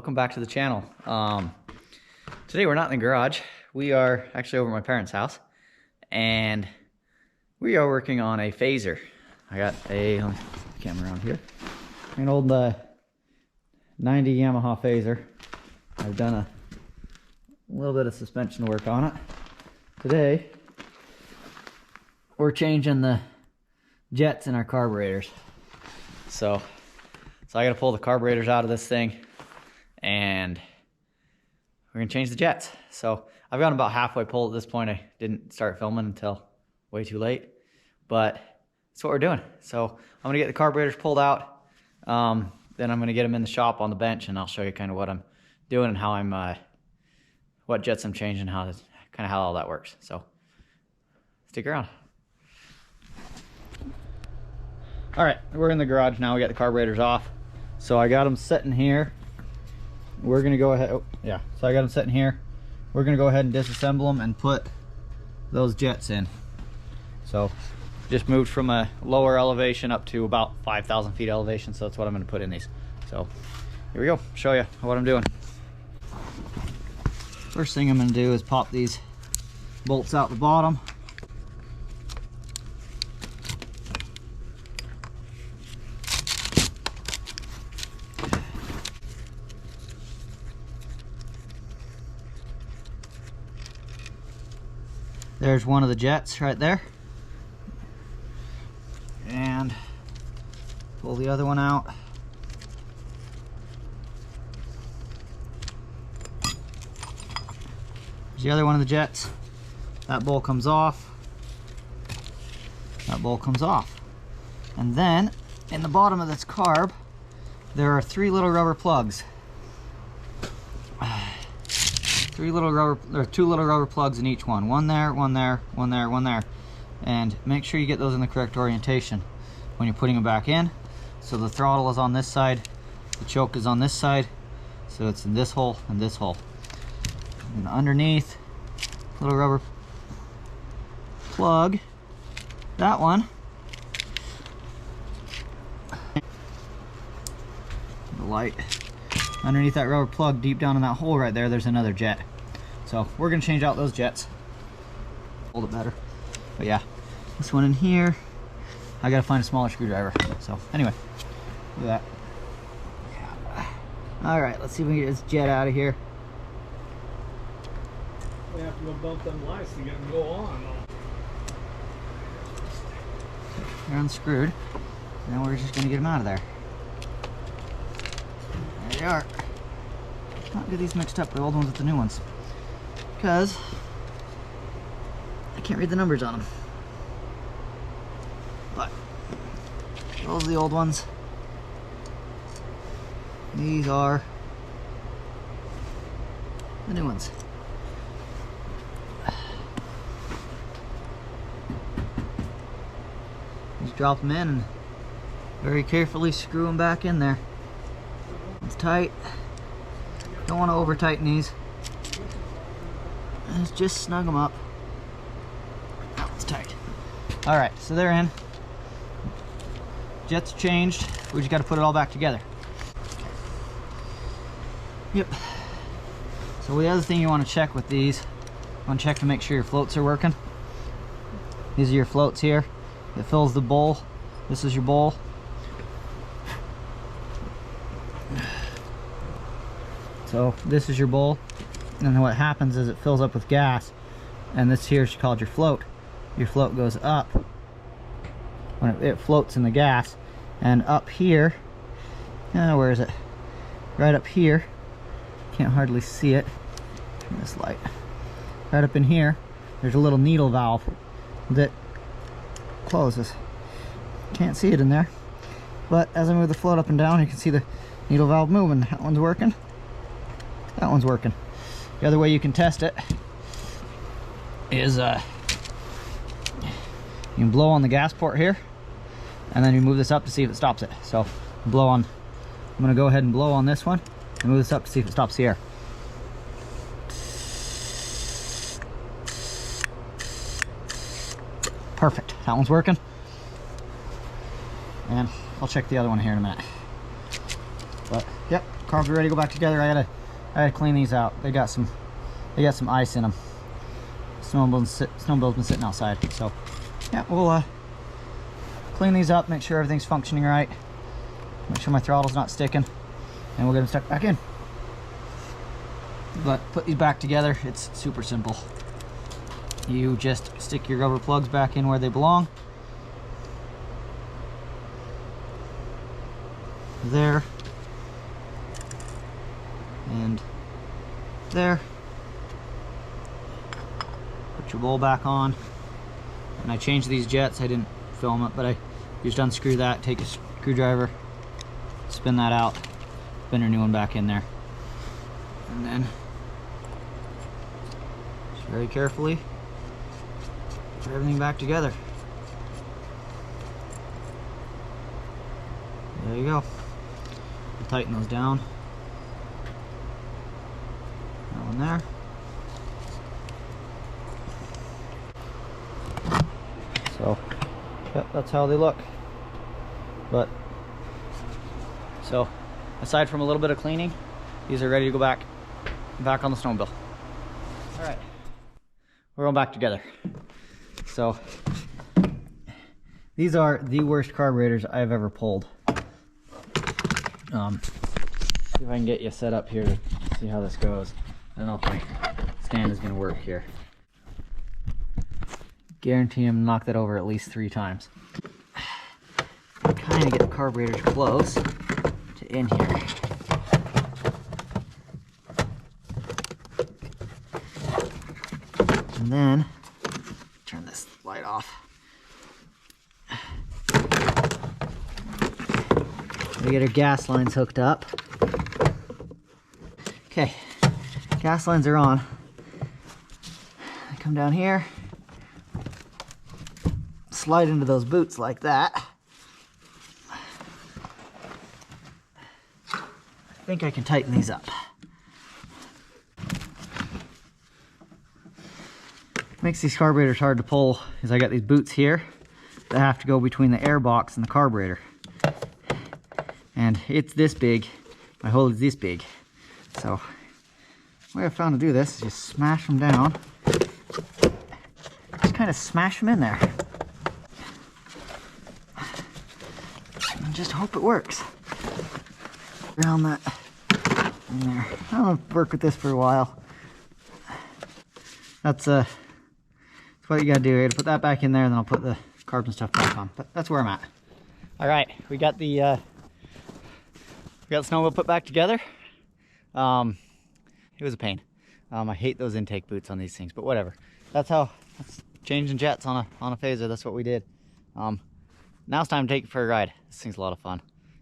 welcome back to the channel. Today we're not in the garage. We are actually over at my parents' house, and we are working on a Phazer. I got a, let me put the camera around here, an old 90 Yamaha Phazer. I've done a little bit of suspension work on it. Today we're changing the jets in our carburetors. So I gotta pull the carburetors out of this thing, and we're gonna change the jets. So I've gotten about halfway pulled at this point. I didn't start filming until way too late, but that's what we're doing. So I'm gonna get the carburetors pulled out. Then I'm gonna get them in the shop on the bench, and I'll show you kind of what I'm doing and how I'm, what jets I'm changing, how all that works. So stick around. All right, we're in the garage now. We got the carburetors off. So I got them sitting here. We're gonna go ahead, so I got them sitting here. We're gonna go ahead and disassemble them and put those jets in. So just moved from a lower elevation up to about 5,000 feet elevation. So that's what I'm gonna put in these. So here we go, show you what I'm doing. First thing I'm gonna do is pop these bolts out the bottom. There's one of the jets right there. And pull the other one out. There's the other one of the jets. That bolt comes off. That bolt comes off. And then in the bottom of this carb, there are two little rubber plugs in each one. One there, one there, one there, one there. And make sure you get those in the correct orientation when you're putting them back in. So the throttle is on this side, the choke is on this side, so it's in this hole and this hole. And underneath, little rubber plug, that one. The light. Underneath that rubber plug, deep down in that hole right there, there's another jet. So we're gonna change out those jets. Hold it better. But yeah, this one in here, I gotta find a smaller screwdriver. So anyway, look at that. All right, let's see if we can get this jet out of here. We have to go bump them lights to get them to go on. They're unscrewed. Now we're just gonna get them out of there. There they are. Not get these mixed up, the old ones with the new ones, because I can't read the numbers on them. But those are the old ones. These are the new ones. Just drop them in and very carefully screw them back in there. It's tight. Don't want to over tighten these. Just snug them up. That one's tight. All right, so they're in. Jets changed. We just got to put it all back together. Yep. So the other thing you want to check with these, you want to check to make sure your floats are working. These are your floats here. It fills the bowl. This is your bowl. So this is your bowl, and then what happens is it fills up with gas, and this here is called your float. Your float goes up when it floats in the gas, and up here, where is it? Right up here, can't hardly see it. Turn this light. Right up in here, there's a little needle valve that closes. Can't see it in there, but as I move the float up and down, you can see the needle valve moving. That one's working. That one's working. The other way you can test it is you can blow on the gas port here, and then you move this up to see if it stops it. So blow on, I'm gonna go ahead and blow on this one and move this up to see if it stops the air. Perfect, that one's working. And I'll check the other one here in a minute. But yep, carbs are ready to go back together. I gotta clean these out. They got some ice in them. Snowmobile's been sitting outside, so yeah, we'll clean these up, make sure everything's functioning right, make sure my throttle's not sticking, and we'll get them stuck back in. But put these back together, it's super simple. You just stick your rubber plugs back in where they belong. There. And there. Put your bowl back on. And I changed these jets. I didn't film it, but I just unscrew that, take a screwdriver, spin that out, spin your new one back in there. And then just very carefully put everything back together. There you go. We'll tighten those down. That one there. So, yep, that's how they look. But, so, aside from a little bit of cleaning, these are ready to go back on the snowmobile. All right, we're going back together. So, these are the worst carburetors I've ever pulled. See if I can get you set up here to see how this goes. I don't know if my stand is going to work here. Guarantee him to knock that over at least 3 times. Kind of get the carburetors close to in here. And then turn this light off. We get our gas lines hooked up. Okay, gas lines are on. I come down here, slide into those boots like that. I think I can tighten these up. Makes these carburetors hard to pull is I got these boots here that have to go between the air box and the carburetor. And it's this big, my hole is this big. So the way I found to do this is just smash them down. Just kind of smash them in there. And just hope it works. Around that in there. I'm gonna work with this for a while. That's what you gotta do. You gotta put that back in there, and then I'll put the carbs and stuff back on. But that's where I'm at. All right, we got the snowmobile put back together. It was a pain. I hate those intake boots on these things, but whatever. That's changing jets on a Phazer. That's what we did. Now it's time to take it for a ride. This thing's a lot of fun.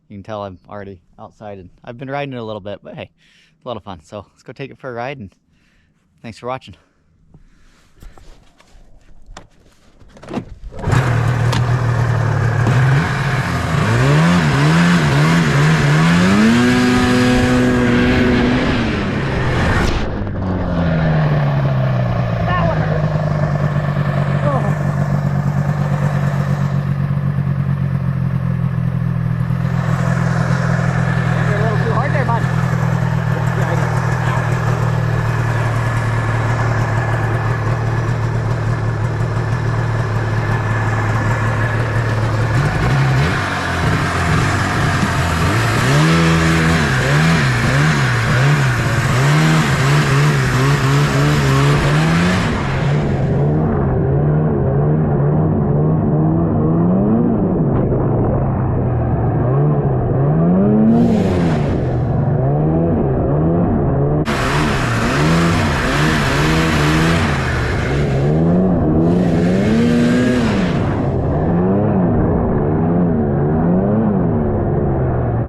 You can tell I'm already outside, and I've been riding it a little bit, but hey, it's a lot of fun. So let's go take it for a ride, and thanks for watching.